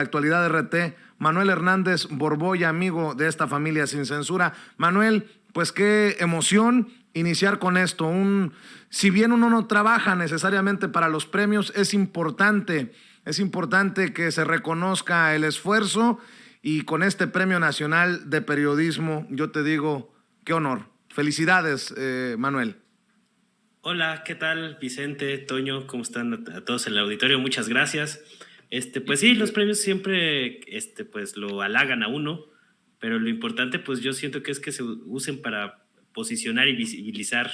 Actualidad RT, Manuel Hernández Borboya, amigo de esta familia sin censura. Manuel, pues qué emoción iniciar con esto. Si bien uno no trabaja necesariamente para los premios, es importante que se reconozca el esfuerzo, y con este Premio Nacional de Periodismo, yo te digo, qué honor. Felicidades, Manuel. Hola, ¿qué tal, Vicente, Toño? ¿Cómo están a todos en el auditorio? Muchas gracias. Pues sí, los premios siempre pues lo halagan a uno, pero lo importante pues yo siento que es que se usen para posicionar y visibilizar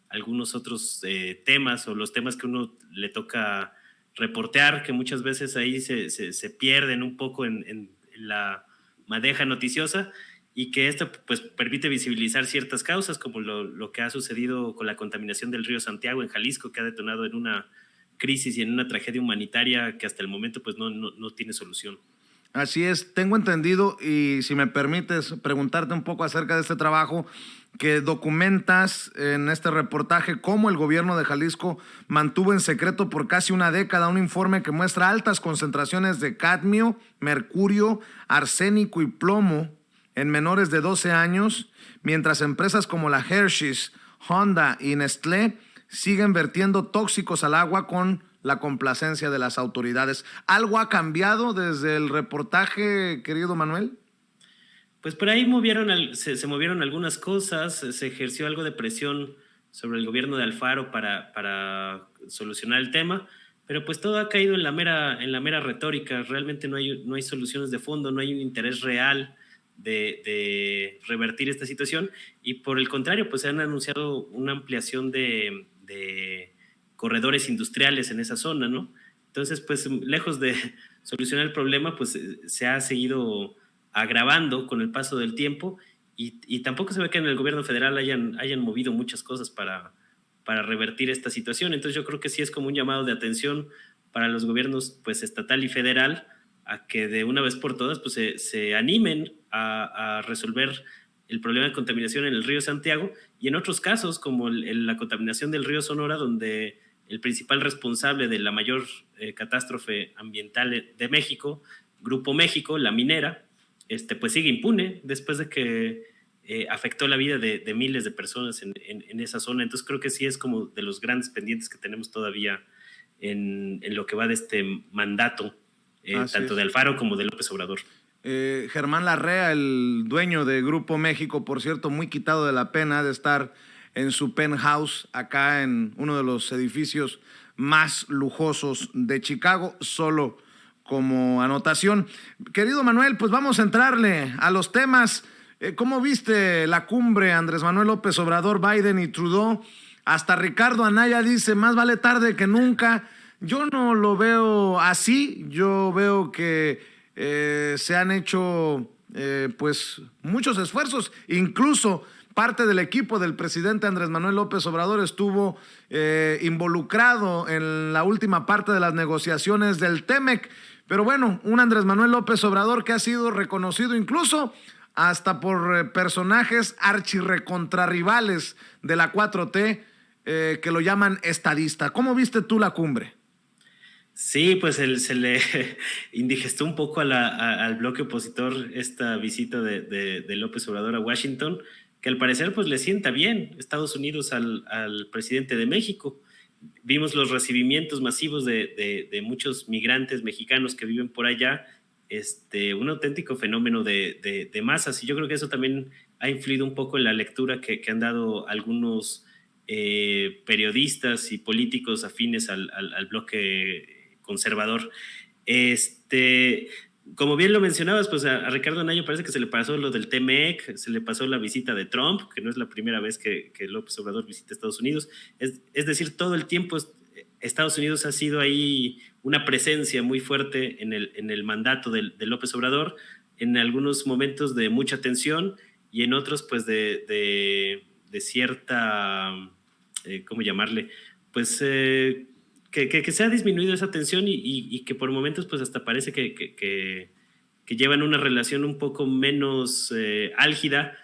algunos otros temas, o los temas que uno le toca reportear, que muchas veces ahí se pierden un poco en la madeja noticiosa, y que esto pues permite visibilizar ciertas causas, como lo que ha sucedido con la contaminación del río Santiago en Jalisco, que ha detonado en una crisis y en una tragedia humanitaria que hasta el momento pues no tiene solución. Así es, tengo entendido, y si me permites preguntarte un poco acerca de este trabajo que documentas en este reportaje, cómo el gobierno de Jalisco mantuvo en secreto por casi una década un informe que muestra altas concentraciones de cadmio, mercurio, arsénico y plomo en menores de 12 años, mientras empresas como la Hershey's, Honda y Nestlé siguen vertiendo tóxicos al agua con la complacencia de las autoridades. ¿Algo ha cambiado desde el reportaje, querido Manuel? Pues por ahí se movieron algunas cosas, se ejerció algo de presión sobre el gobierno de Alfaro para solucionar el tema, pero pues todo ha caído en la mera retórica. Realmente no hay soluciones de fondo, no hay un interés real de revertir esta situación, y por el contrario, pues se han anunciado una ampliación de corredores industriales en esa zona, ¿no? Entonces, pues lejos de solucionar el problema, pues se ha seguido agravando con el paso del tiempo, y tampoco se ve que en el gobierno federal hayan movido muchas cosas para revertir esta situación. Entonces yo creo que sí es como un llamado de atención para los gobiernos pues estatal y federal, a que de una vez por todas pues se animen a resolver el problema de contaminación en el río Santiago, y en otros casos como la contaminación del río Sonora, donde el principal responsable de la mayor catástrofe ambiental de México, Grupo México, la minera, pues sigue impune después de que afectó la vida de miles de personas en esa zona. Entonces creo que sí es como de los grandes pendientes que tenemos todavía en lo que va de este mandato, tanto de Alfaro como de López Obrador. Germán Larrea, el dueño de Grupo México, por cierto, muy quitado de la pena de estar en su penthouse acá en uno de los edificios más lujosos de Chicago, solo como anotación. Querido Manuel, pues vamos a entrarle a los temas. ¿Cómo viste la cumbre Andrés Manuel López Obrador, Biden y Trudeau? Hasta Ricardo Anaya dice, más vale tarde que nunca. Yo no lo veo así. Yo veo que se han hecho pues muchos esfuerzos. Incluso parte del equipo del presidente Andrés Manuel López Obrador estuvo involucrado en la última parte de las negociaciones del TEMEC. Pero bueno, un Andrés Manuel López Obrador que ha sido reconocido incluso hasta por personajes archirrecontrarrivales de la 4T, que lo llaman estadista. ¿Cómo viste tú la cumbre? Sí, pues se le indigestó un poco al bloque opositor esta visita de López Obrador a Washington, que al parecer pues le sienta bien Estados Unidos al presidente de México. Vimos los recibimientos masivos de muchos migrantes mexicanos que viven por allá, un auténtico fenómeno de masas, y yo creo que eso también ha influido un poco en la lectura que han dado algunos periodistas y políticos afines al bloque conservador. Como bien lo mencionabas, pues a Ricardo Anaya parece que se le pasó lo del TMEC, se le pasó la visita de Trump, que no es la primera vez que López Obrador visita Estados Unidos. Es decir, todo el tiempo Estados Unidos ha sido ahí una presencia muy fuerte en el mandato de López Obrador, en algunos momentos de mucha tensión, y en otros pues de cierta, ¿cómo llamarle? Pues que se ha disminuido esa tensión, y que por momentos pues hasta parece que llevan una relación un poco menos álgida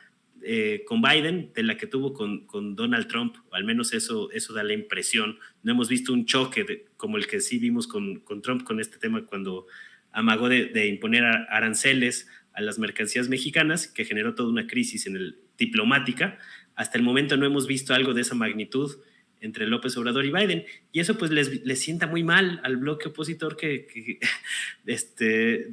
con Biden de la que tuvo con Donald Trump, o al menos eso da la impresión. No hemos visto un choque como el que sí vimos con Trump, con este tema cuando amagó de imponer aranceles a las mercancías mexicanas, que generó toda una crisis diplomática. Hasta el momento no hemos visto algo de esa magnitud entre López Obrador y Biden, y eso pues les sienta muy mal al bloque opositor que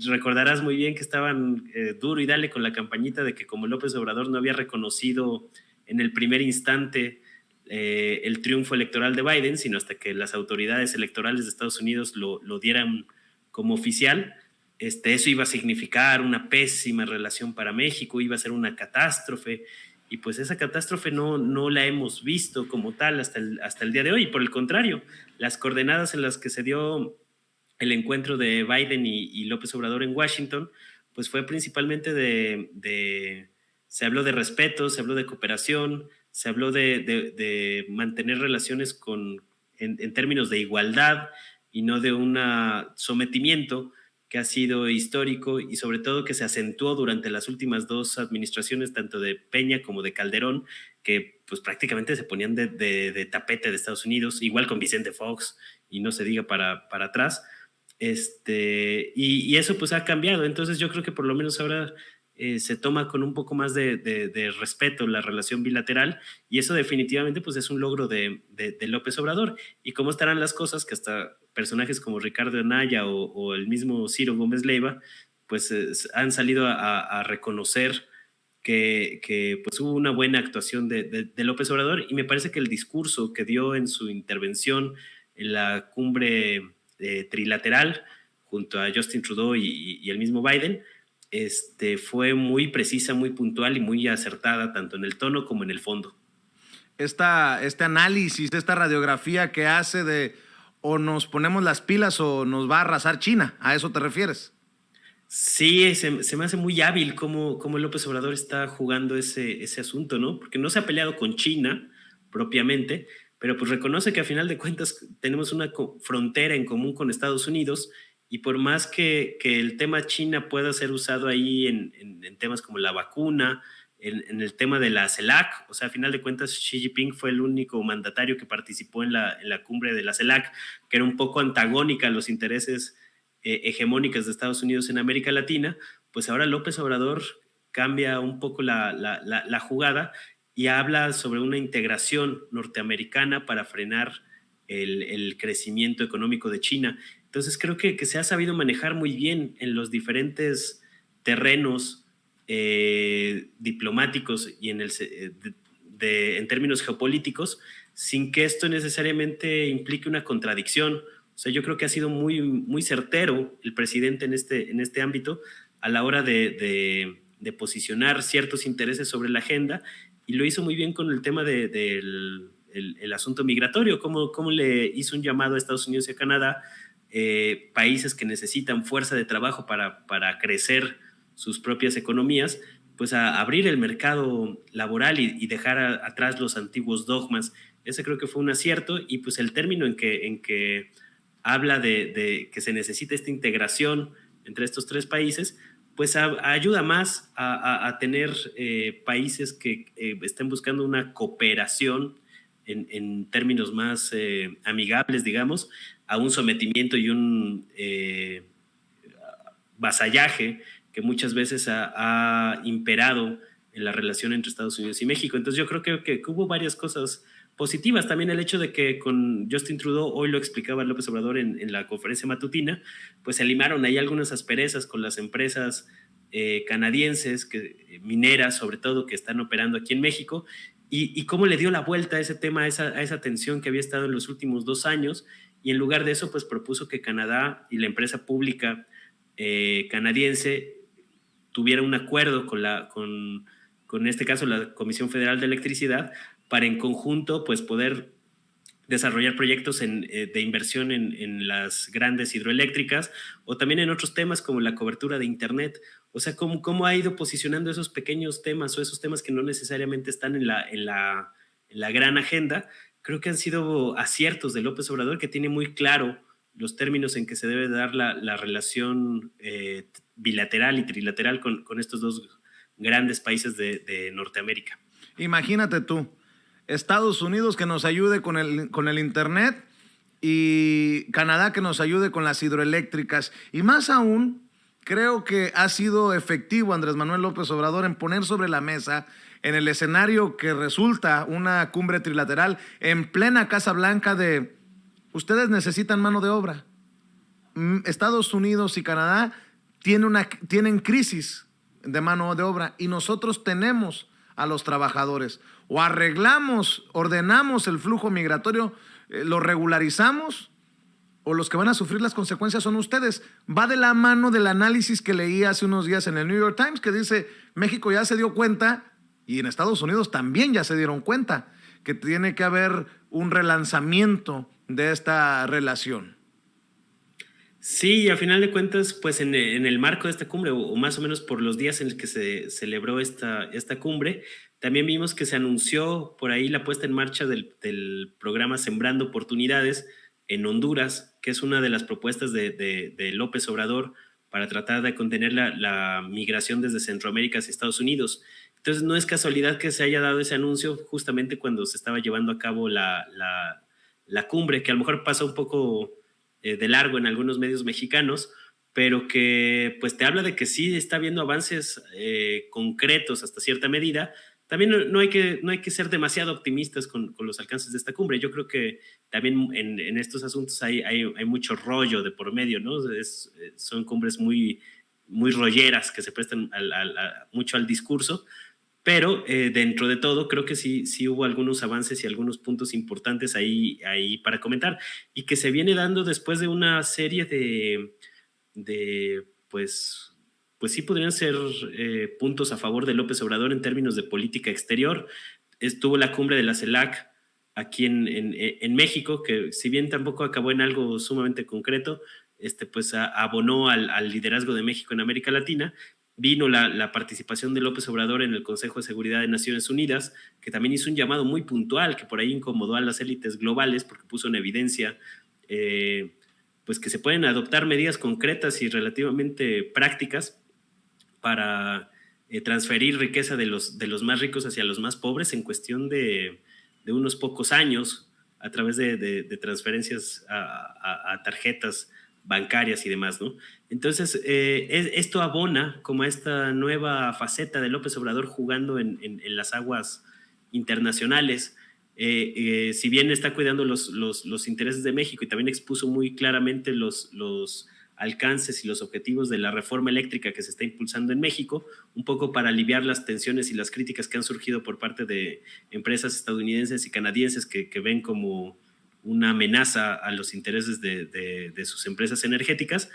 recordarás muy bien que estaban duro y dale con la campañita de que como López Obrador no había reconocido en el primer instante el triunfo electoral de Biden, sino hasta que las autoridades electorales de Estados Unidos lo dieran como oficial, eso iba a significar una pésima relación para México, iba a ser una catástrofe, y pues esa catástrofe no la hemos visto como tal hasta el día de hoy. Por el contrario, las coordenadas en las que se dio el encuentro de Biden y López Obrador en Washington, pues fue principalmente se habló de respeto, se habló de cooperación, se habló de mantener relaciones en términos de igualdad y no de un sometimiento que ha sido histórico y sobre todo que se acentuó durante las últimas 2 administraciones, tanto de Peña como de Calderón, que pues prácticamente se ponían de tapete de Estados Unidos, igual con Vicente Fox, y no se diga para atrás. Y eso pues ha cambiado. Entonces yo creo que por lo menos ahora se toma con un poco más de respeto la relación bilateral, y eso definitivamente pues es un logro de López Obrador. Y cómo estarán las cosas que hasta personajes como Ricardo Anaya o el mismo Ciro Gómez Leiva pues han salido a reconocer que pues hubo una buena actuación de López Obrador, y me parece que el discurso que dio en su intervención en la cumbre trilateral junto a Justin Trudeau y el mismo Biden fue muy precisa, muy puntual y muy acertada, tanto en el tono como en el fondo. Este análisis, esta radiografía que hace de o nos ponemos las pilas o nos va a arrasar China, ¿a eso te refieres? Sí, se me hace muy hábil cómo López Obrador está jugando ese asunto, ¿no? Porque no se ha peleado con China propiamente, pero pues reconoce que a final de cuentas tenemos una frontera en común con Estados Unidos, y por más que el tema China pueda ser usado ahí en temas como la vacuna, en el tema de la CELAC, o sea, a final de cuentas Xi Jinping fue el único mandatario que participó en la cumbre de la CELAC, que era un poco antagónica a los intereses hegemónicas de Estados Unidos en América Latina. Pues ahora López Obrador cambia un poco la jugada y habla sobre una integración norteamericana para frenar el crecimiento económico de China. Entonces creo que se ha sabido manejar muy bien en los diferentes terrenos diplomáticos y en términos geopolíticos, sin que esto necesariamente implique una contradicción. O sea, yo creo que ha sido muy, muy certero el presidente en este ámbito a la hora de posicionar ciertos intereses sobre la agenda, y lo hizo muy bien con el tema del asunto migratorio, cómo le hizo un llamado a Estados Unidos y a Canadá, países que necesitan fuerza de trabajo para crecer sus propias economías, pues a abrir el mercado laboral y dejar atrás los antiguos dogmas. Ese creo que fue un acierto, y pues el término en que habla de que se necesita esta integración entre estos 3 países, pues ayuda más a tener países que estén buscando una cooperación en términos más amigables, digamos, a un sometimiento y un vasallaje que muchas veces ha imperado en la relación entre Estados Unidos y México. Entonces yo creo que hubo varias cosas positivas. También el hecho de que con Justin Trudeau, hoy lo explicaba López Obrador en la conferencia matutina, pues se limaron ahí algunas asperezas con las empresas canadienses, mineras sobre todo, que están operando aquí en México, y cómo le dio la vuelta a ese tema, a esa tensión que había estado en los últimos 2 años, y en lugar de eso pues propuso que Canadá y la empresa pública canadiense tuviera un acuerdo con en este caso la Comisión Federal de Electricidad, para en conjunto pues poder desarrollar proyectos de inversión en las grandes hidroeléctricas, o también en otros temas como la cobertura de Internet. O sea, cómo ha ido posicionando esos pequeños temas o esos temas que no necesariamente están en la gran agenda. Creo que han sido aciertos de López Obrador, que tiene muy claro los términos en que se debe dar la relación bilateral y trilateral con estos 2 grandes países de Norteamérica. Imagínate tú, Estados Unidos que nos ayude con el Internet, y Canadá que nos ayude con las hidroeléctricas. Y más aún, creo que ha sido efectivo Andrés Manuel López Obrador en poner sobre la mesa, en el escenario que resulta una cumbre trilateral en plena Casa Blanca, de ustedes necesitan mano de obra. Estados Unidos y Canadá tienen crisis de mano de obra y nosotros tenemos a los trabajadores. O arreglamos, ordenamos el flujo migratorio, lo regularizamos, o los que van a sufrir las consecuencias son ustedes. Va de la mano del análisis que leí hace unos días en el New York Times, que dice, México ya se dio cuenta, y en Estados Unidos también ya se dieron cuenta, que tiene que haber un relanzamiento de esta relación. Sí, a final de cuentas, pues en el marco de esta cumbre, o más o menos por los días en los que se celebró esta cumbre, también vimos que se anunció por ahí la puesta en marcha del programa Sembrando Oportunidades en Honduras, que es una de las propuestas de López Obrador para tratar de contener la migración desde Centroamérica hacia Estados Unidos. Entonces, no es casualidad que se haya dado ese anuncio justamente cuando se estaba llevando a cabo la cumbre, que a lo mejor pasa un poco de largo en algunos medios mexicanos, pero que pues te habla de que sí está habiendo avances concretos hasta cierta medida. También no hay que ser demasiado optimistas con los alcances de esta cumbre. Yo creo que también en estos asuntos hay mucho rollo de por medio, ¿no? Son cumbres muy, muy rolleras que se prestan mucho al discurso, pero dentro de todo creo que sí hubo algunos avances y algunos puntos importantes ahí para comentar, y que se viene dando después de una serie de pues sí podrían ser puntos a favor de López Obrador en términos de política exterior. Estuvo la cumbre de la CELAC aquí en México, que si bien tampoco acabó en algo sumamente concreto, pues abonó al liderazgo de México en América Latina. Vino la participación de López Obrador en el Consejo de Seguridad de Naciones Unidas, que también hizo un llamado muy puntual que por ahí incomodó a las élites globales porque puso en evidencia pues que se pueden adoptar medidas concretas y relativamente prácticas para transferir riqueza de los más ricos hacia los más pobres en cuestión de unos pocos años a través de transferencias a tarjetas bancarias y demás, ¿no? Entonces, esto abona como a esta nueva faceta de López Obrador jugando en las aguas internacionales. Si bien está cuidando los intereses de México y también expuso muy claramente los alcances y los objetivos de la reforma eléctrica que se está impulsando en México, un poco para aliviar las tensiones y las críticas que han surgido por parte de empresas estadounidenses y canadienses que ven como una amenaza a los intereses de sus empresas energéticas.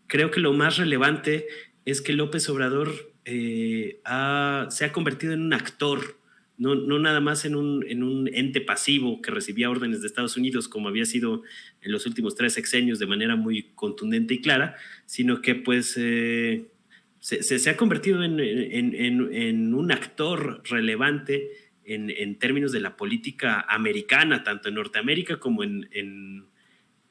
Creo que lo más relevante es que López Obrador se ha convertido en un actor, no nada más en un ente pasivo que recibía órdenes de Estados Unidos, como había sido en los últimos 3 sexenios de manera muy contundente y clara, sino que pues se ha convertido en un actor relevante en términos de la política americana, tanto en Norteamérica como en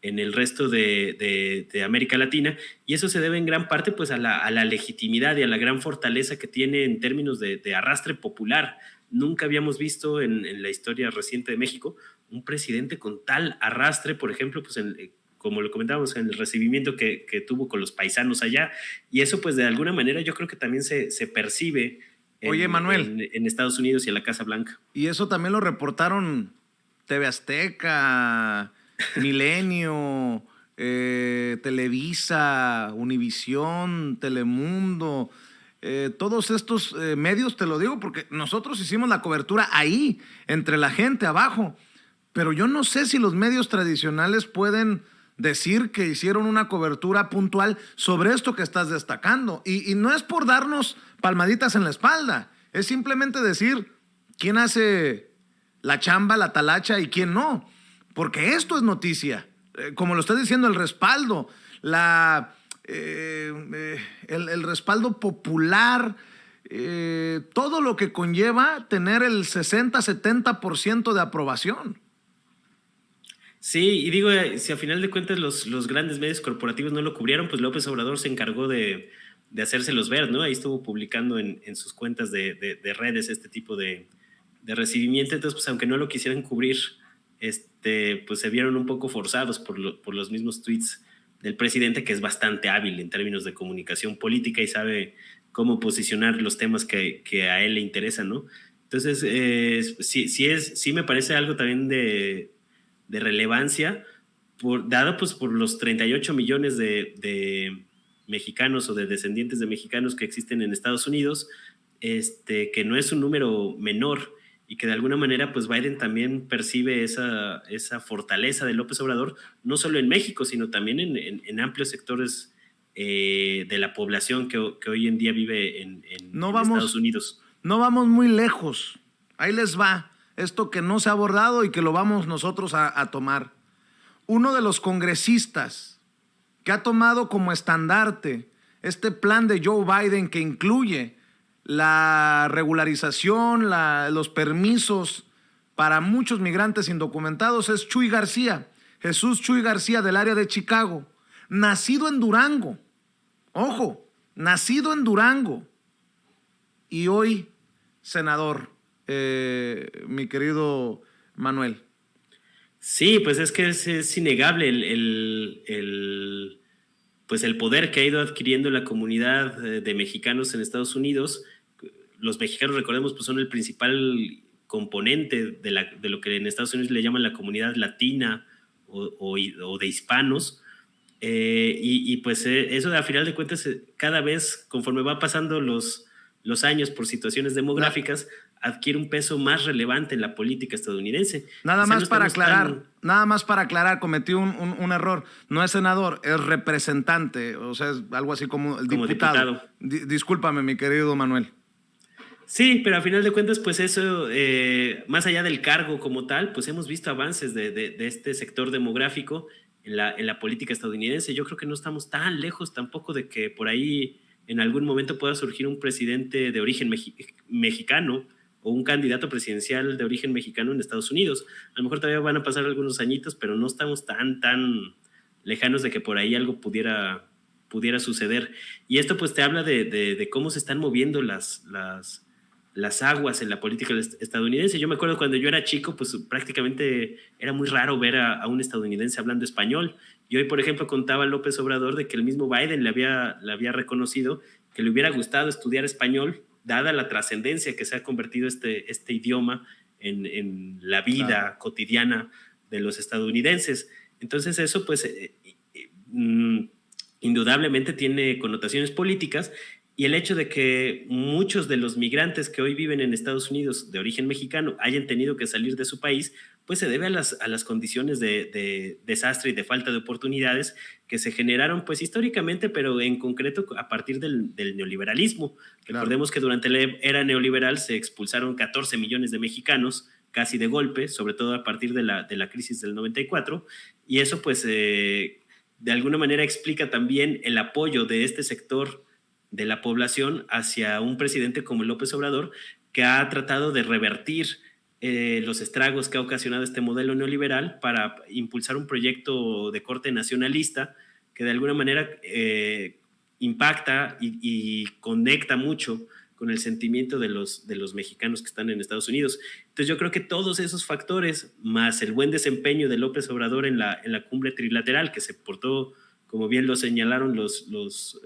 el resto de América Latina, y eso se debe en gran parte pues a la legitimidad y a la gran fortaleza que tiene en términos de arrastre popular. Nunca habíamos visto en la historia reciente de México un presidente con tal arrastre, por ejemplo, pues como lo comentábamos, en el recibimiento que tuvo con los paisanos allá, y eso pues de alguna manera yo creo que también se percibe Oye, Manuel, en Estados Unidos y en la Casa Blanca. y eso también lo reportaron TV Azteca, Milenio, Televisa, Univisión, Telemundo, todos estos medios, te lo digo porque nosotros hicimos la cobertura ahí, entre la gente abajo, pero yo no sé si los medios tradicionales pueden decir que hicieron una cobertura puntual sobre esto que estás destacando. Y no es por darnos palmaditas en la espalda, es simplemente decir quién hace la chamba, la talacha y quién no, porque esto es noticia. Como lo está diciendo, el respaldo, el respaldo popular, todo lo que conlleva tener el 60-70% de aprobación. Sí, y digo, si a final de cuentas los grandes medios corporativos no lo cubrieron, pues López Obrador se encargó de hacérselos ver, ¿no? Ahí estuvo publicando en sus cuentas de redes este tipo de recibimiento. Entonces, pues aunque no lo quisieran cubrir pues se vieron un poco forzados por los mismos tweets del presidente, que es bastante hábil en términos de comunicación política y sabe cómo posicionar los temas que a él le interesan, ¿no? Entonces, sí me parece algo también de relevancia, dado pues por los 38 millones de mexicanos o de descendientes de mexicanos que existen en Estados Unidos, que no es un número menor, y que de alguna manera pues Biden también percibe esa fortaleza de López Obrador, no solo en México, sino también en amplios sectores de la población que hoy en día vive en Estados Unidos. No vamos muy lejos. Ahí les va esto que no se ha abordado y que lo vamos nosotros a tomar. Uno de los congresistas que ha tomado como estandarte este plan de Joe Biden, que incluye la regularización, los permisos para muchos migrantes indocumentados, es Chuy García, Jesús Chuy García, del área de Chicago, nacido en Durango. Ojo, nacido en Durango y hoy senador, mi querido Manuel. Sí, pues es que es innegable pues el poder que ha ido adquiriendo la comunidad de mexicanos en Estados Unidos. Los mexicanos, recordemos, pues son el principal componente de lo que en Estados Unidos le llaman la comunidad latina o de hispanos. Y pues eso, a final de cuentas, cada vez, conforme va pasando los años por situaciones demográficas, adquiere un peso más relevante en la política estadounidense. Nada más para aclarar, cometí un error. No es senador, es representante, o sea, es algo así como el diputado. Discúlpame, mi querido Manuel. Sí, pero a final de cuentas, pues eso, más allá del cargo como tal, pues hemos visto avances de este sector demográfico en la política estadounidense. Yo creo que no estamos tan lejos tampoco de que por ahí en algún momento pueda surgir un presidente de origen mexicano o un candidato presidencial de origen mexicano en Estados Unidos. A lo mejor todavía van a pasar algunos añitos, pero no estamos tan lejanos de que por ahí algo pudiera suceder. Y esto pues te habla de cómo se están moviendo las aguas en la política estadounidense. Yo me acuerdo cuando yo era chico, pues prácticamente era muy raro ver a un estadounidense hablando español. Y hoy, por ejemplo, contaba López Obrador de que el mismo Biden le había reconocido que le hubiera gustado estudiar español, dada la trascendencia que se ha convertido este idioma en la vida cotidiana de los estadounidenses. Entonces eso pues indudablemente tiene connotaciones políticas, y el hecho de que muchos de los migrantes que hoy viven en Estados Unidos de origen mexicano hayan tenido que salir de su país, pues se debe a las condiciones de desastre y de falta de oportunidades que se generaron pues históricamente, pero en concreto a partir del neoliberalismo. Claro. Recordemos que durante la era neoliberal se expulsaron 14 millones de mexicanos casi de golpe, sobre todo a partir de la crisis del 94, y eso pues de alguna manera explica también el apoyo de este sector de la población hacia un presidente como López Obrador, que ha tratado de revertir los estragos que ha ocasionado este modelo neoliberal para impulsar un proyecto de corte nacionalista que de alguna manera impacta y conecta mucho con el sentimiento de los mexicanos que están en Estados Unidos. Entonces yo creo que todos esos factores, más el buen desempeño de López Obrador en la cumbre trilateral, que se portó, como bien lo señalaron los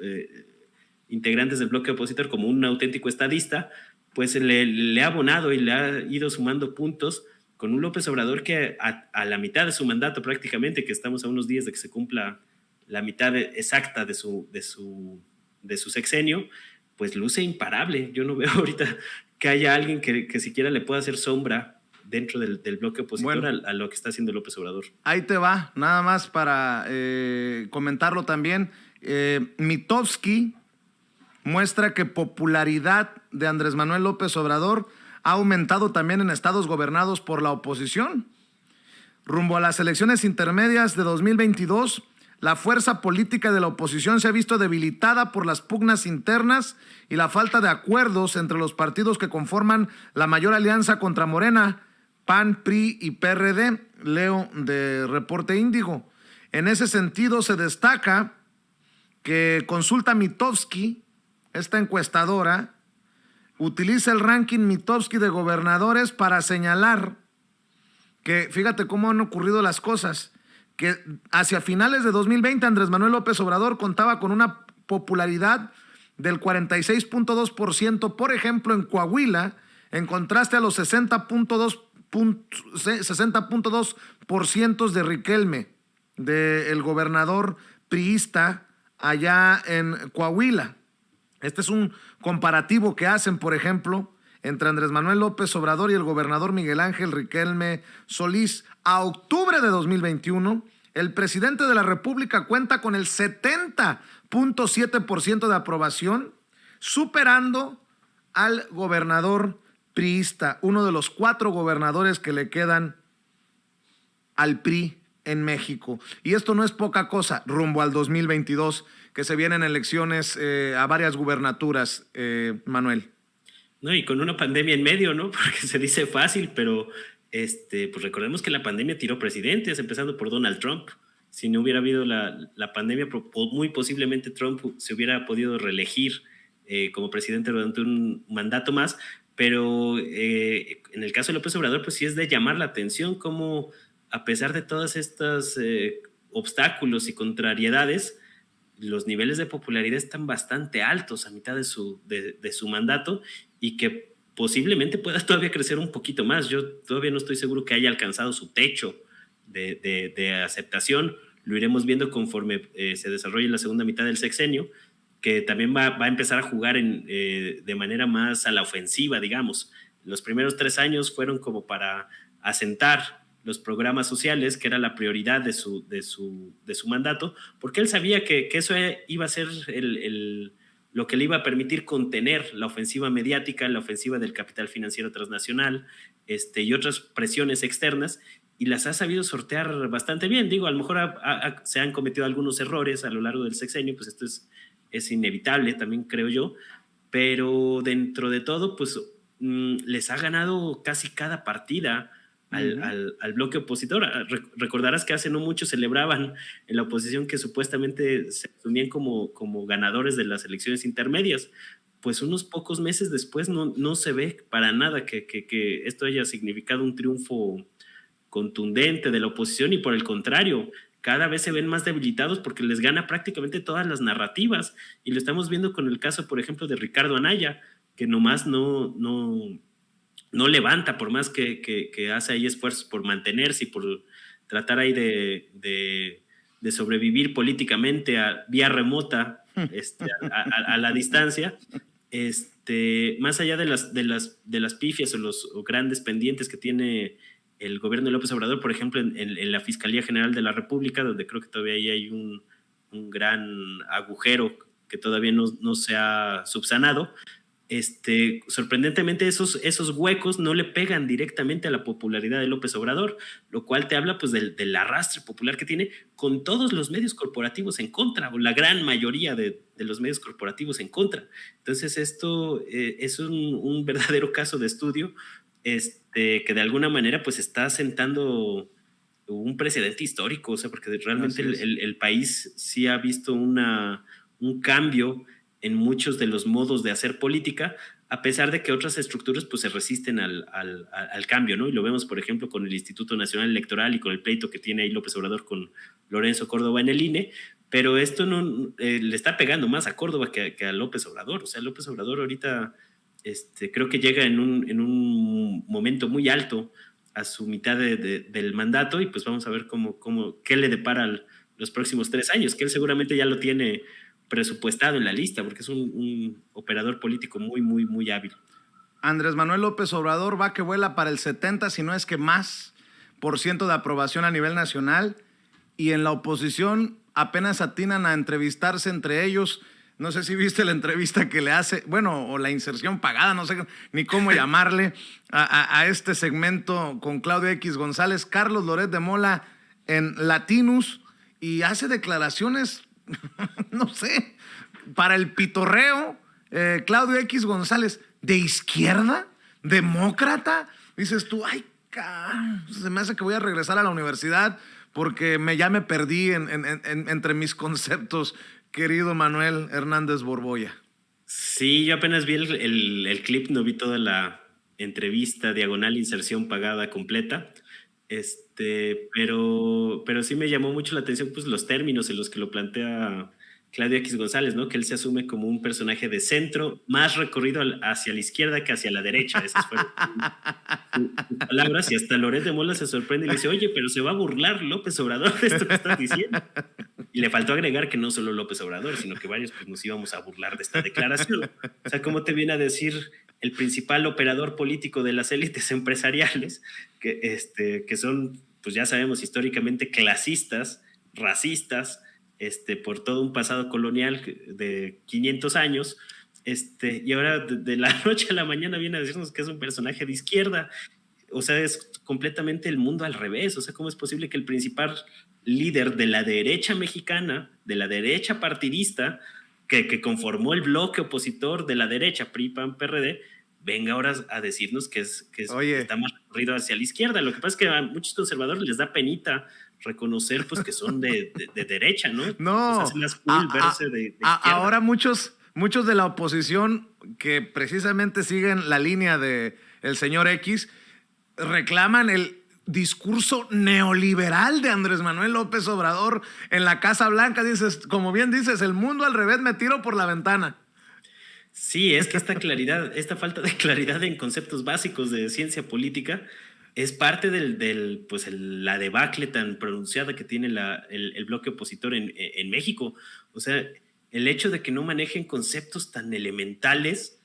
integrantes del bloque opositor, como un auténtico estadista, pues le ha abonado y le ha ido sumando puntos con un López Obrador que a la mitad de su mandato prácticamente, que estamos a unos días de que se cumpla la mitad exacta de su sexenio, pues luce imparable. Yo no veo ahorita que haya alguien que siquiera le pueda hacer sombra dentro del bloque opositor a lo que está haciendo López Obrador. Ahí te va, nada más para comentarlo también. Mitofsky muestra que popularidad de Andrés Manuel López Obrador ha aumentado también en estados gobernados por la oposición. Rumbo a las elecciones intermedias de 2022, la fuerza política de la oposición se ha visto debilitada por las pugnas internas y la falta de acuerdos entre los partidos que conforman la mayor alianza contra Morena, PAN, PRI y PRD. Leo de Reporte Índigo. En ese sentido se destaca que Consulta Mitofsky, esta encuestadora, utiliza el ranking Mitofsky de gobernadores para señalar que fíjate cómo han ocurrido las cosas, que hacia finales de 2020 Andrés Manuel López Obrador contaba con una popularidad del 46.2%, por ejemplo, en Coahuila, en contraste a los 60.2% de Riquelme, del gobernador priista allá en Coahuila. Este es un comparativo que hacen, por ejemplo, entre Andrés Manuel López Obrador y el gobernador Miguel Ángel Riquelme Solís. A octubre de 2021, el presidente de la República cuenta con el 70.7% de aprobación, superando al gobernador priista, uno de los 4 gobernadores que le quedan al PRI en México. Y esto no es poca cosa, rumbo al 2022, que se vienen elecciones a varias gubernaturas, Manuel. No, y con una pandemia en medio, ¿no? Porque se dice fácil, pero pues recordemos que la pandemia tiró presidentes, empezando por Donald Trump. Si no hubiera habido la pandemia, muy posiblemente Trump se hubiera podido reelegir como presidente durante un mandato más, pero en el caso de López Obrador, pues sí es de llamar la atención cómo, a pesar de todas estas obstáculos y contrariedades, los niveles de popularidad están bastante altos a mitad de su mandato, y que posiblemente pueda todavía crecer un poquito más. Yo todavía no estoy seguro que haya alcanzado su techo de aceptación. Lo iremos viendo conforme se desarrolle la segunda mitad del sexenio, que también va a empezar a jugar de manera más a la ofensiva, digamos. Los primeros 3 años fueron como para asentar los programas sociales, que era la prioridad de su mandato, porque él sabía que eso iba a ser lo que le iba a permitir contener la ofensiva mediática, la ofensiva del capital financiero transnacional, y otras presiones externas, y las ha sabido sortear bastante bien. Digo, a lo mejor se han cometido algunos errores a lo largo del sexenio, pues esto es inevitable, también creo yo, pero dentro de todo, pues les ha ganado casi cada partida al bloque opositor. Recordarás que hace no mucho celebraban en la oposición que supuestamente se asumían como ganadores de las elecciones intermedias. Pues unos pocos meses después no se ve para nada que esto haya significado un triunfo contundente de la oposición, y por el contrario, cada vez se ven más debilitados porque les gana prácticamente todas las narrativas, y lo estamos viendo con el caso, por ejemplo, de Ricardo Anaya, que nomás no levanta, por más que hace ahí esfuerzos por mantenerse y por tratar ahí de sobrevivir políticamente vía remota, a la distancia, más allá de las pifias o grandes pendientes que tiene el gobierno de López Obrador, por ejemplo, en la Fiscalía General de la República, donde creo que todavía ahí hay un gran agujero que todavía no se ha subsanado. Sorprendentemente esos huecos no le pegan directamente a la popularidad de López Obrador, lo cual te habla pues del arrastre popular que tiene, con todos los medios corporativos en contra, o la gran mayoría de los medios corporativos en contra. Entonces esto es un verdadero caso de estudio, que de alguna manera pues está sentando un precedente histórico, o sea, porque realmente el país sí ha visto un cambio en muchos de los modos de hacer política, a pesar de que otras estructuras pues se resisten al cambio, ¿no? Y lo vemos, por ejemplo, con el Instituto Nacional Electoral y con el pleito que tiene ahí López Obrador con Lorenzo Córdoba en el INE, pero esto no le está pegando más a Córdoba que a López Obrador. O sea, López Obrador ahorita creo que llega en un momento muy alto a su mitad del mandato, y pues vamos a ver qué le depara los próximos 3 años, que él seguramente ya lo tiene presupuestado en la lista, porque es un operador político muy, muy, muy hábil. Andrés Manuel López Obrador va que vuela para el 70, si no es que más, por ciento de aprobación a nivel nacional, y en la oposición apenas atinan a entrevistarse entre ellos. No sé si viste la entrevista que le hace, bueno, o la inserción pagada, no sé ni cómo llamarle, a este segmento con Claudio X González, Carlos Loret de Mola en Latinus, y hace declaraciones no sé, para el pitorreo. Claudio X González, ¿de izquierda? ¿Demócrata? Dices tú, ay, se me hace que voy a regresar a la universidad porque ya me perdí entre mis conceptos, querido Manuel Hernández Borboya. Sí, yo apenas vi el clip, no vi toda la entrevista diagonal inserción pagada completa, Pero sí me llamó mucho la atención pues, los términos en los que lo plantea Claudio X González, ¿no? Que él se asume como un personaje de centro, más recorrido hacia la izquierda que hacia la derecha. Esas fueron sus palabras, y hasta Loret de Mola se sorprende y le dice, oye, pero se va a burlar López Obrador de esto que estás diciendo. Y le faltó agregar que no solo López Obrador, sino que varios pues, nos íbamos a burlar de esta declaración. O sea, ¿cómo te viene a decir el principal operador político de las élites empresariales, que son, pues ya sabemos, históricamente clasistas, racistas, por todo un pasado colonial de 500 años, y ahora de la noche a la mañana viene a decirnos que es un personaje de izquierda? O sea, es completamente el mundo al revés. O sea, ¿cómo es posible que el principal líder de la derecha mexicana, de la derecha partidista, que conformó el bloque opositor de la derecha, PRI, PAN, PRD, venga ahora a decirnos que está más recorrido hacia la izquierda? Lo que pasa es que a muchos conservadores les da penita reconocer pues que son de derecha, ¿no? No, pues hace más cool verse de izquierda. Ahora muchos de la oposición que precisamente siguen la línea de el señor X reclaman el discurso neoliberal de Andrés Manuel López Obrador en la Casa Blanca. Dices, como bien dices, el mundo al revés, me tiro por la ventana. Sí, es que esta falta de claridad en conceptos básicos de ciencia política es parte pues la debacle tan pronunciada que tiene el bloque opositor en México. O sea, el hecho de que no manejen conceptos tan elementales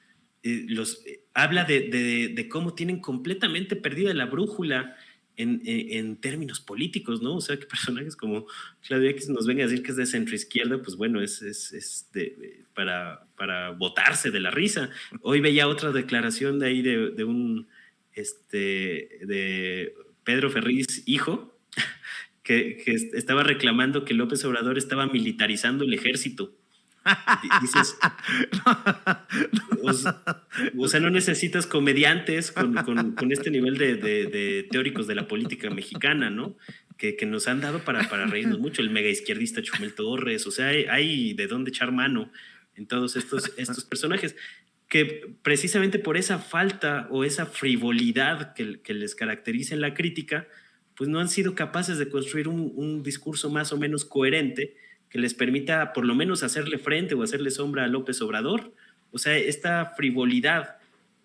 habla de cómo tienen completamente perdida la brújula en términos políticos, ¿no? O sea, que personajes como Claudio X nos venga a decir que es de centroizquierda, pues bueno, para botarse de la risa. Hoy veía otra declaración de ahí de Pedro Ferriz, hijo, que estaba reclamando que López Obrador estaba militarizando el ejército. Dices, o sea, no necesitas comediantes con este nivel de teóricos de la política mexicana, ¿no? Que nos han dado para reírnos mucho. El mega izquierdista Chumel Torres, o sea, hay de dónde echar mano en todos estos personajes, que precisamente por esa falta o esa frivolidad que les caracteriza en la crítica, pues no han sido capaces de construir un discurso más o menos coherente que les permita por lo menos hacerle frente o hacerle sombra a López Obrador. O sea, esta frivolidad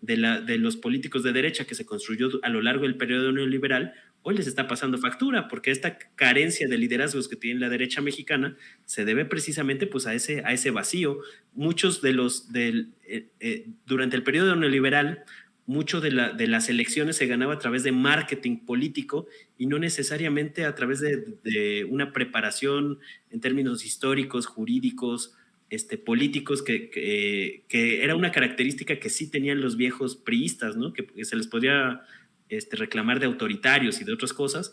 de los políticos de derecha que se construyó a lo largo del periodo neoliberal, hoy les está pasando factura, porque esta carencia de liderazgos que tiene la derecha mexicana se debe precisamente pues, a ese vacío. Muchos durante el periodo neoliberal, mucho de las elecciones se ganaba a través de marketing político y no necesariamente a través de una preparación en términos históricos, jurídicos, políticos, que era una característica que sí tenían los viejos priistas, ¿no? Que se les podía reclamar de autoritarios y de otras cosas,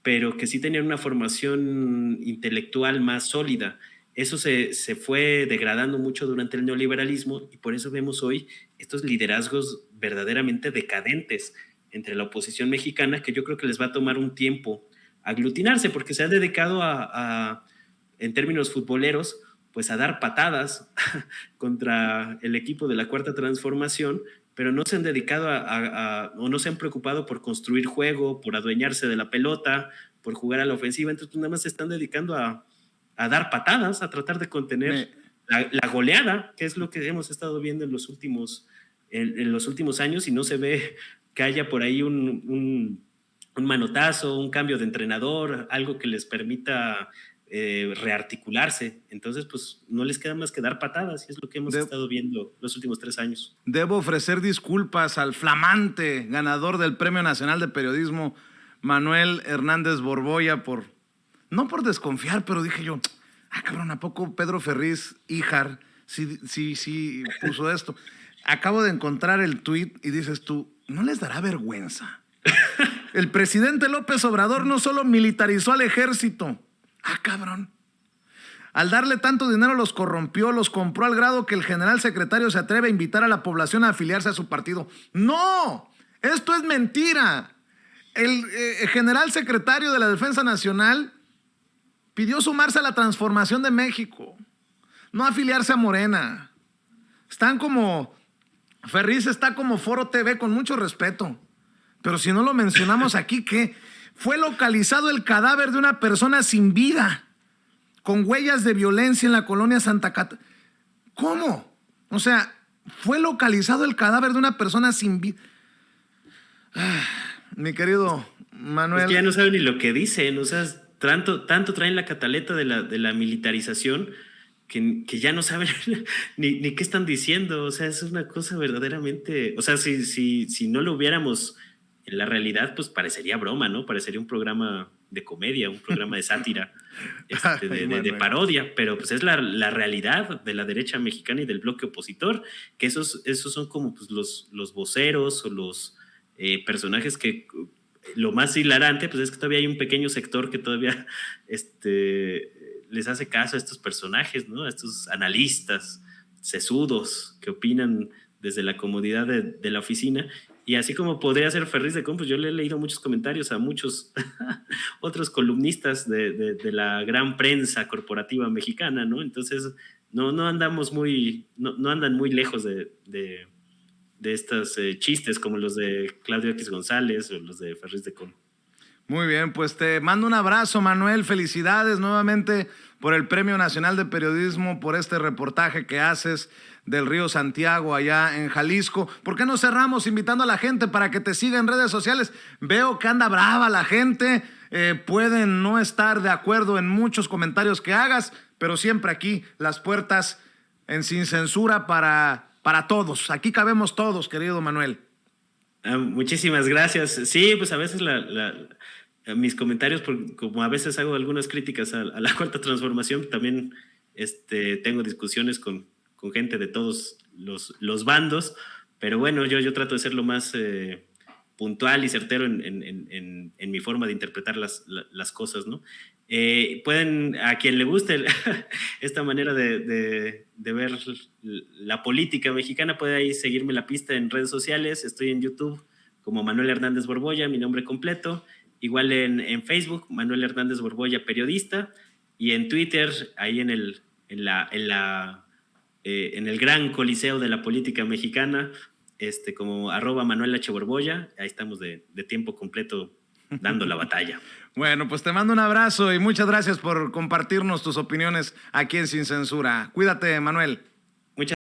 pero que sí tenían una formación intelectual más sólida. Eso se fue degradando mucho durante el neoliberalismo y por eso vemos hoy estos liderazgos verdaderamente decadentes entre la oposición mexicana, que yo creo que les va a tomar un tiempo aglutinarse, porque se han dedicado en términos futboleros, pues a dar patadas contra el equipo de la Cuarta Transformación, pero no se han dedicado o no se han preocupado por construir juego, por adueñarse de la pelota, por jugar a la ofensiva. Entonces pues, nada más se están dedicando a dar patadas, a tratar de contener la goleada, que es lo que hemos estado viendo en los últimos años, y no se ve que haya por ahí un manotazo, un cambio de entrenador, algo que les permita rearticularse. Entonces, pues no les queda más que dar patadas, y es lo que hemos estado viendo los últimos 3 años. Debo ofrecer disculpas al flamante ganador del Premio Nacional de Periodismo, Manuel Hernández Borboya, no por desconfiar, pero dije yo, cabrón, ¿a poco Pedro Ferriz Híjar sí puso esto? Acabo de encontrar el tuit y dices tú, ¿no les dará vergüenza? El presidente López Obrador no solo militarizó al ejército, cabrón. Al darle tanto dinero los corrompió, los compró al grado que el general secretario se atreve a invitar a la población a afiliarse a su partido. ¡No! Esto es mentira. El general secretario de la Defensa Nacional pidió sumarse a la transformación de México, no afiliarse a Morena. Ferriz está como Foro TV, con mucho respeto. Pero si no lo mencionamos aquí, ¿qué? Fue localizado el cadáver de una persona sin vida, con huellas de violencia en la colonia Santa Cata. ¿Cómo? O sea, fue localizado el cadáver de una persona sin vida. Mi querido Manuel. Es que ya no saben ni lo que dicen, o sea, tanto traen la cataleta de la militarización que ya no saben ni qué están diciendo. O sea, es una cosa verdaderamente. O sea, si no lo hubiéramos en la realidad, pues parecería broma, ¿no? Parecería un programa de comedia, un programa de sátira, de parodia, pero pues es la realidad de la derecha mexicana y del bloque opositor, que esos son como pues, los voceros o los personajes que lo más hilarante pues es que todavía hay un pequeño sector que todavía les hace caso a estos personajes, ¿no? A estos analistas sesudos que opinan desde la comodidad de la oficina. Y así como podría ser Ferriz de Con, pues yo le he leído muchos comentarios a muchos otros columnistas de la gran prensa corporativa mexicana, ¿no? Entonces no andamos no andan muy lejos de estos chistes como los de Claudio X González o los de Ferriz de Con. Muy bien, pues te mando un abrazo, Manuel. Felicidades nuevamente por el Premio Nacional de Periodismo, por este reportaje que haces del Río Santiago allá en Jalisco. ¿Por qué no cerramos invitando a la gente para que te siga en redes sociales? Veo que anda brava la gente, pueden no estar de acuerdo en muchos comentarios que hagas, pero siempre aquí las puertas en Sin Censura para todos. Aquí cabemos todos, querido Manuel. Muchísimas gracias. Sí, pues a veces mis comentarios, como a veces hago algunas críticas a la Cuarta Transformación, también tengo discusiones con gente de todos los bandos, pero bueno, yo trato de ser lo más puntual y certero en mi forma de interpretar las cosas, ¿no? Pueden, a quien le guste esta manera de ver la política mexicana, puede ahí seguirme la pista en redes sociales. Estoy en YouTube como Manuel Hernández Borbolla, mi nombre completo. Igual en Facebook, Manuel Hernández Borbolla, periodista. Y en Twitter, ahí en el gran coliseo de la política mexicana, como @Manuel H. Borbolla. Ahí estamos de tiempo completo dando la batalla. Bueno, pues te mando un abrazo y muchas gracias por compartirnos tus opiniones aquí en Sin Censura. Cuídate, Manuel.